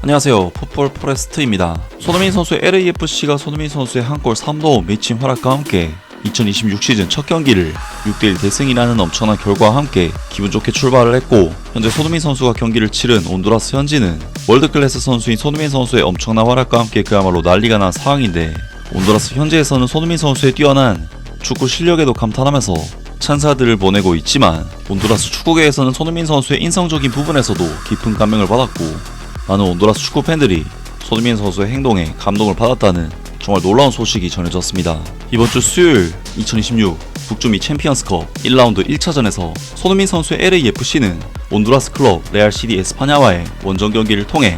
안녕하세요. 풋볼 포레스트입니다. 손흥민 선수의 LAFC가 손흥민 선수의 한 골 3도움 미친 활약과 함께 2026 시즌 첫 경기를 6대1 대승이라는 엄청난 결과와 함께 기분 좋게 출발을 했고, 현재 손흥민 선수가 경기를 치른 온두라스 현지는 월드클래스 선수인 손흥민 선수의 엄청난 활약과 함께 그야말로 난리가 난 상황인데, 온두라스 현지에서는 손흥민 선수의 뛰어난 축구 실력에도 감탄하면서 찬사들을 보내고 있지만, 온두라스 축구계에서는 손흥민 선수의 인성적인 부분에서도 깊은 감명을 받았고, 많은 온두라스 축구 팬들이 손흥민 선수의 행동에 감동을 받았다는 정말 놀라운 소식이 전해졌습니다. 이번 주 수요일 2026 북중미 챔피언스컵 1라운드 1차전에서 손흥민 선수의 LAFC는 온두라스 클럽 레알 CD 에스파냐와의 원정 경기를 통해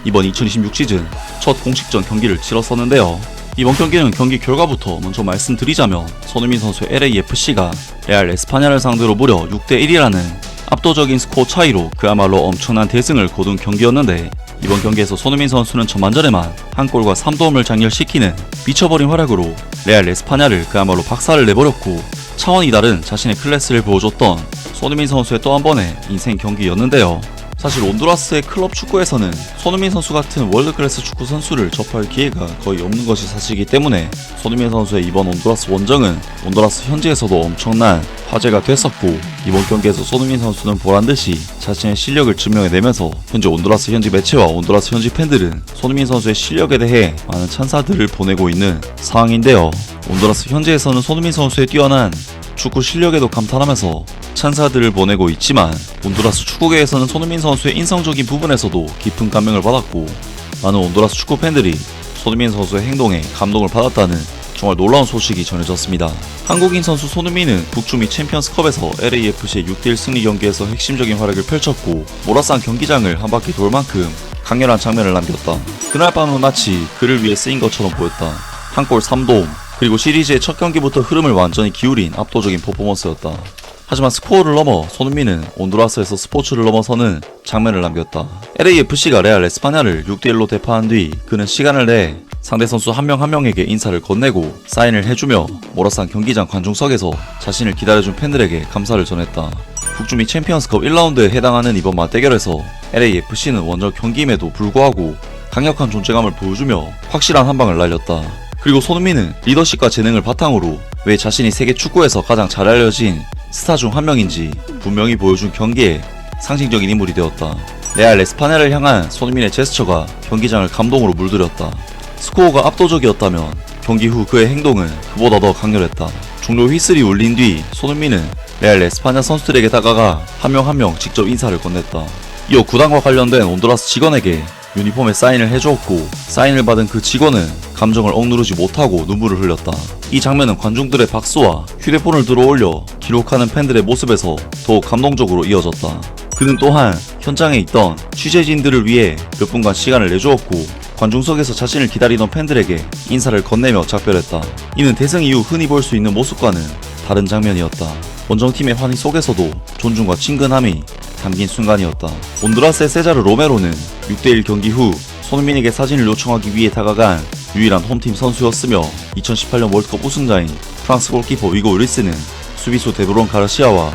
이번 2026 시즌 첫 공식전 경기를 치렀었는데요. 이번 경기는 경기 결과부터 먼저 말씀드리자면, 손흥민 선수의 LAFC가 레알 에스파냐를 상대로 무려 6대1이라는 압도적인 스코어 차이로 그야말로 엄청난 대승을 거둔 경기였는데, 이번 경기에서 손흥민 선수는 전반전에만 한 골과 3도움을 장렬시키는 미쳐버린 활약으로 레알 에스파냐를 그야말로 박살을 내버렸고, 차원이 다른 자신의 클래스를 보여줬던 손흥민 선수의 또 한 번의 인생 경기였는데요. 사실 온두라스의 클럽 축구에서는 손흥민 선수 같은 월드클래스 축구 선수를 접할 기회가 거의 없는 것이 사실이기 때문에, 손흥민 선수의 이번 온두라스 원정은 온두라스 현지에서도 엄청난 화제가 됐었고, 이번 경기에서 손흥민 선수는 보란듯이 자신의 실력을 증명해내면서 현재 온두라스 현지 매체와 온두라스 현지 팬들은 손흥민 선수의 실력에 대해 많은 찬사들을 보내고 있는 상황인데요. 온두라스 현지에서는 손흥민 선수의 뛰어난 축구 실력에도 감탄하면서 찬사들을 보내고 있지만, 온두라스 축구계에서는 손흥민 선수의 인성적인 부분에서도 깊은 감명을 받았고, 많은 온두라스 축구 팬들이 손흥민 선수의 행동에 감동을 받았다는 정말 놀라운 소식이 전해졌습니다. 한국인 선수 손흥민은 북중미 챔피언스컵에서 LAFC의 6대1 승리 경기에서 핵심적인 활약을 펼쳤고, 모라산 경기장을 한 바퀴 돌 만큼 강렬한 장면을 남겼다. 그날 밤은 마치 그를 위해 쓰인 것처럼 보였다. 한 골 3도움, 그리고 시리즈의 첫 경기부터 흐름을 완전히 기울인 압도적인 퍼포먼스였다. 하지만 스코어를 넘어 손흥민은 온두라스에서 스포츠를 넘어서는 장면을 남겼다. LAFC가 레알 에스파냐를 6대1로 대파한 뒤 그는 시간을 내 상대 선수 한 명 한 명에게 인사를 건네고 사인을 해주며 모라산 경기장 관중석에서 자신을 기다려준 팬들에게 감사를 전했다. 북중미 챔피언스컵 1라운드에 해당하는 이번 맞대결에서 LAFC는 원정 경기임에도 불구하고 강력한 존재감을 보여주며 확실한 한방을 날렸다. 그리고 손흥민은 리더십과 재능을 바탕으로 왜 자신이 세계 축구에서 가장 잘 알려진 스타 중 한 명인지 분명히 보여준 경기에 상징적인 인물이 되었다. 레알 에스파냐를 향한 손흥민의 제스처가 경기장을 감동으로 물들였다. 스코어가 압도적이었다면 경기 후 그의 행동은 그보다 더 강렬했다. 종료 휘슬이 울린 뒤 손흥민은 레알 에스파냐 선수들에게 다가가 한 명 한 명 직접 인사를 건넸다. 이어 구단과 관련된 온두라스 직원에게 유니폼에 사인을 해주었고, 사인을 받은 그 직원은 감정을 억누르지 못하고 눈물을 흘렸다. 이 장면은 관중들의 박수와 휴대폰을 들어올려 기록하는 팬들의 모습에서 더욱 감동적으로 이어졌다. 그는 또한 현장에 있던 취재진들을 위해 몇 분간 시간을 내주었고, 관중석에서 자신을 기다리던 팬들에게 인사를 건네며 작별했다. 이는 대승 이후 흔히 볼 수 있는 모습과는 다른 장면이었다. 원정팀의 환희 속에서도 존중과 친근함이 담긴 순간이었다. 온두라스의 세자르 로메로는 6대1 경기 후 손흥민에게 사진을 요청하기 위해 다가간 유일한 홈팀 선수였으며, 2018년 월드컵 우승자인 프랑스 골키퍼 위고 류리스는 수비수 데브론 가르시아와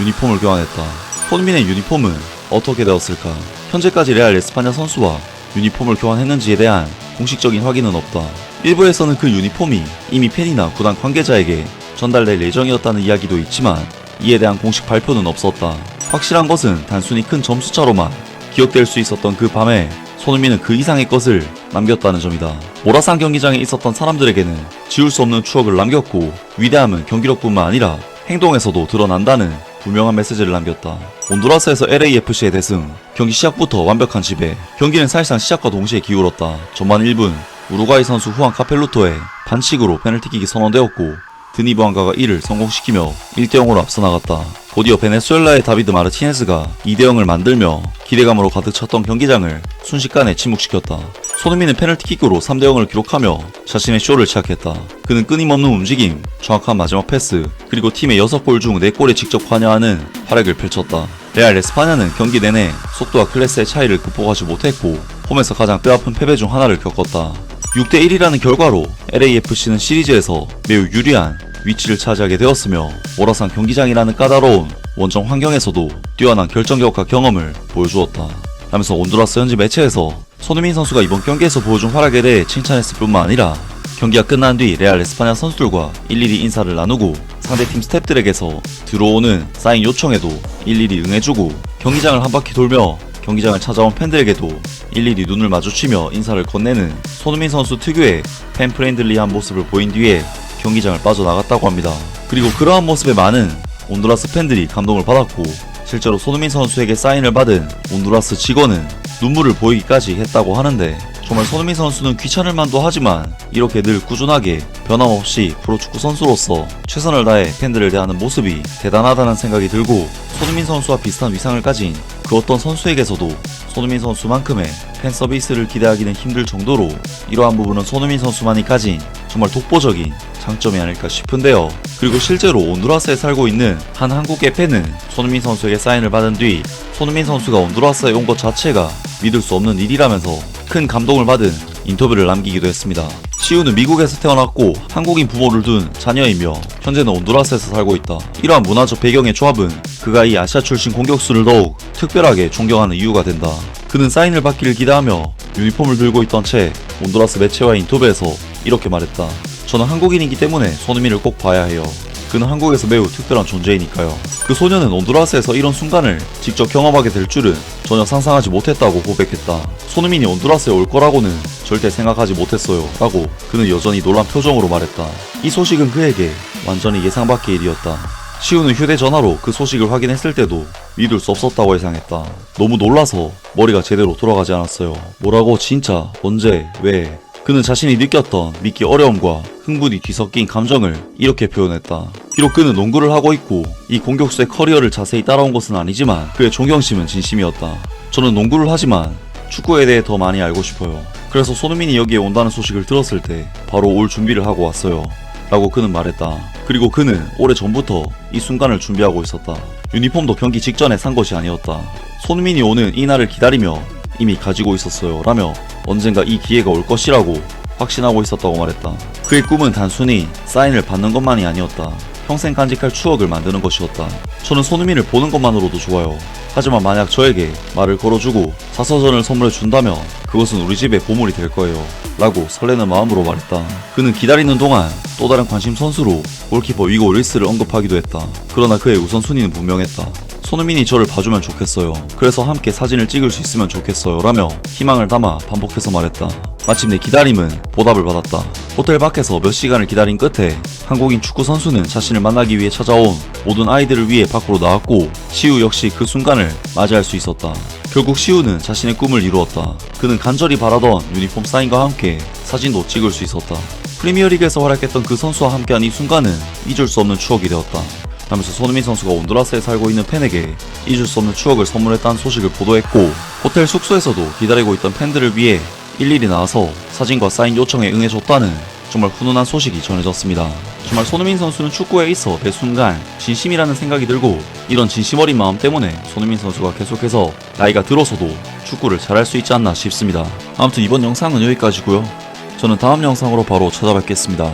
유니폼을 교환했다. 손흥민의 유니폼은 어떻게 되었을까? 현재까지 레알 에스파냐 선수와 유니폼을 교환했는지에 대한 공식적인 확인은 없다. 일부에서는 그 유니폼이 이미 팬이나 구단 관계자에게 전달될 예정이었다는 이야기도 있지만, 이에 대한 공식 발표는 없었다. 확실한 것은 단순히 큰 점수차로만 기억될 수 있었던 그 밤에 손흥민은 그 이상의 것을 남겼다는 점이다. 모라산 경기장에 있었던 사람들에게는 지울 수 없는 추억을 남겼고, 위대함은 경기력뿐만 아니라 행동에서도 드러난다는 분명한 메시지를 남겼다. 온두라스에서 LAFC의 대승, 경기 시작부터 완벽한 지배. 경기는 사실상 시작과 동시에 기울었다. 전반 1분 우루과이 선수 후안 카펠루토의 반칙으로 페널티킥이 선언되었고, 드니 부안가가 이를 성공시키며 1대0으로 앞서 나갔다. 곧이어 베네수엘라의 다비드 마르티네스가 2대0을 만들며 기대감으로 가득 찼던 경기장을 순식간에 침묵시켰다. 손흥민은 페널티킥으로 3대0을 기록하며 자신의 쇼를 시작했다. 그는 끊임없는 움직임, 정확한 마지막 패스, 그리고 팀의 6골 중 4골에 직접 관여하는 활약을 펼쳤다. 레알 에스파냐는 경기 내내 속도와 클래스의 차이를 극복하지 못했고, 홈에서 가장 뼈아픈 패배 중 하나를 겪었다. 6대1이라는 결과로 LAFC는 시리즈에서 매우 유리한 위치를 차지하게 되었으며, 모라산 경기장이라는 까다로운 원정 환경에서도 뛰어난 결정력과 경험을 보여주었다. 하면서 온두라스 현지 매체에서 손흥민 선수가 이번 경기에서 보여준 활약에 대해 칭찬했을 뿐만 아니라 경기가 끝난 뒤 레알 에스파냐 선수들과 일일이 인사를 나누고 상대팀 스태프들에게서 들어오는 사인 요청에도 일일이 응해주고 경기장을 한 바퀴 돌며 경기장을 찾아온 팬들에게도 일일이 눈을 마주치며 인사를 건네는 손흥민 선수 특유의 팬 프렌들리한 모습을 보인 뒤에 경기장을 빠져나갔다고 합니다. 그리고 그러한 모습에 많은 온두라스 팬들이 감동을 받았고 실제로 손흥민 선수에게 사인을 받은 온두라스 직원은 눈물을 보이기까지 했다고 하는데 정말 손흥민 선수는 귀찮을 만도 하지만 이렇게 늘 꾸준하게 변함없이 프로축구 선수로서 최선을 다해 팬들을 대하는 모습이 대단하다는 생각이 들고 손흥민 선수와 비슷한 위상을 가진 그 어떤 선수에게서도 손흥민 선수만큼의 팬 서비스를 기대하기는 힘들 정도로 이러한 부분은 손흥민 선수만이 가진 정말 독보적인 장점이 아닐까 싶은데요. 그리고 실제로 온두라스에 살고 있는 한 한국계 팬은 손흥민 선수에게 사인을 받은 뒤 손흥민 선수가 온두라스에 온 것 자체가 믿을 수 없는 일이라면서 큰 감동을 받은 인터뷰를 남기기도 했습니다. 시우는 미국에서 태어났고 한국인 부모를 둔 자녀이며 현재는 온두라스에서 살고 있다. 이러한 문화적 배경의 조합은 그가 이 아시아 출신 공격수를 더욱 특별하게 존경하는 이유가 된다. 그는 사인을 받기를 기대하며 유니폼을 들고 있던 채 온두라스 매체와의 인터뷰에서 이렇게 말했다. 저는 한국인이기 때문에 손흥민을 꼭 봐야 해요. 그는 한국에서 매우 특별한 존재이니까요. 그 소녀는 온두라스에서 이런 순간을 직접 경험하게 될 줄은 전혀 상상하지 못했다고 고백했다. 손흥민이 온두라스에 올 거라고는 절대 생각하지 못했어요 라고 그는 여전히 놀란 표정으로 말했다. 이 소식은 그에게 완전히 예상 밖의 일이었다. 시우는 휴대전화로 그 소식을 확인했을 때도 믿을 수 없었다고 예상했다. 너무 놀라서 머리가 제대로 돌아가지 않았어요. 뭐라고? 진짜? 언제? 왜? 그는 자신이 느꼈던 믿기 어려움과 흥분이 뒤섞인 감정을 이렇게 표현했다. 비록 그는 농구를 하고 있고 이 공격수의 커리어를 자세히 따라온 것은 아니지만 그의 존경심은 진심이었다. 저는 농구를 하지만 축구에 대해 더 많이 알고 싶어요. 그래서 손흥민이 여기에 온다는 소식을 들었을 때 바로 올 준비를 하고 왔어요 라고 그는 말했다. 그리고 그는 오래전부터 이 순간을 준비하고 있었다. 유니폼도 경기 직전에 산 것이 아니었다. 손흥민이 오는 이 날을 기다리며 이미 가지고 있었어요 라며 언젠가 이 기회가 올 것이라고 확신하고 있었다고 말했다. 그의 꿈은 단순히 사인을 받는 것만이 아니었다. 평생 간직할 추억을 만드는 것이었다. 저는 손흥민을 보는 것만으로도 좋아요. 하지만 만약 저에게 말을 걸어주고 자서전을 선물해 준다면 그것은 우리 집의 보물이 될 거예요 라고 설레는 마음으로 말했다. 그는 기다리는 동안 또 다른 관심 선수로 골키퍼 위고 올리스를 언급하기도 했다. 그러나 그의 우선순위는 분명했다. 손흥민이 저를 봐주면 좋겠어요. 그래서 함께 사진을 찍을 수 있으면 좋겠어요 라며 희망을 담아 반복해서 말했다. 마침내 기다림은 보답을 받았다. 호텔 밖에서 몇 시간을 기다린 끝에 한국인 축구 선수는 자신을 만나기 위해 찾아온 모든 아이들을 위해 밖으로 나왔고 시우 역시 그 순간을 맞이할 수 있었다. 결국 시우는 자신의 꿈을 이루었다. 그는 간절히 바라던 유니폼 사인과 함께 사진도 찍을 수 있었다. 프리미어리그에서 활약했던 그 선수와 함께한 이 순간은 잊을 수 없는 추억이 되었다. 하면서 손흥민 선수가 온두라스에 살고 있는 팬에게 잊을 수 없는 추억을 선물했다는 소식을 보도했고 호텔 숙소에서도 기다리고 있던 팬들을 위해 일일이 나와서 사진과 사인 요청에 응해줬다는 정말 훈훈한 소식이 전해졌습니다. 정말 손흥민 선수는 축구에 있어 매 순간 진심이라는 생각이 들고 이런 진심 어린 마음 때문에 손흥민 선수가 계속해서 나이가 들어서도 축구를 잘할 수 있지 않나 싶습니다. 아무튼 이번 영상은 여기까지고요. 저는 다음 영상으로 바로 찾아뵙겠습니다.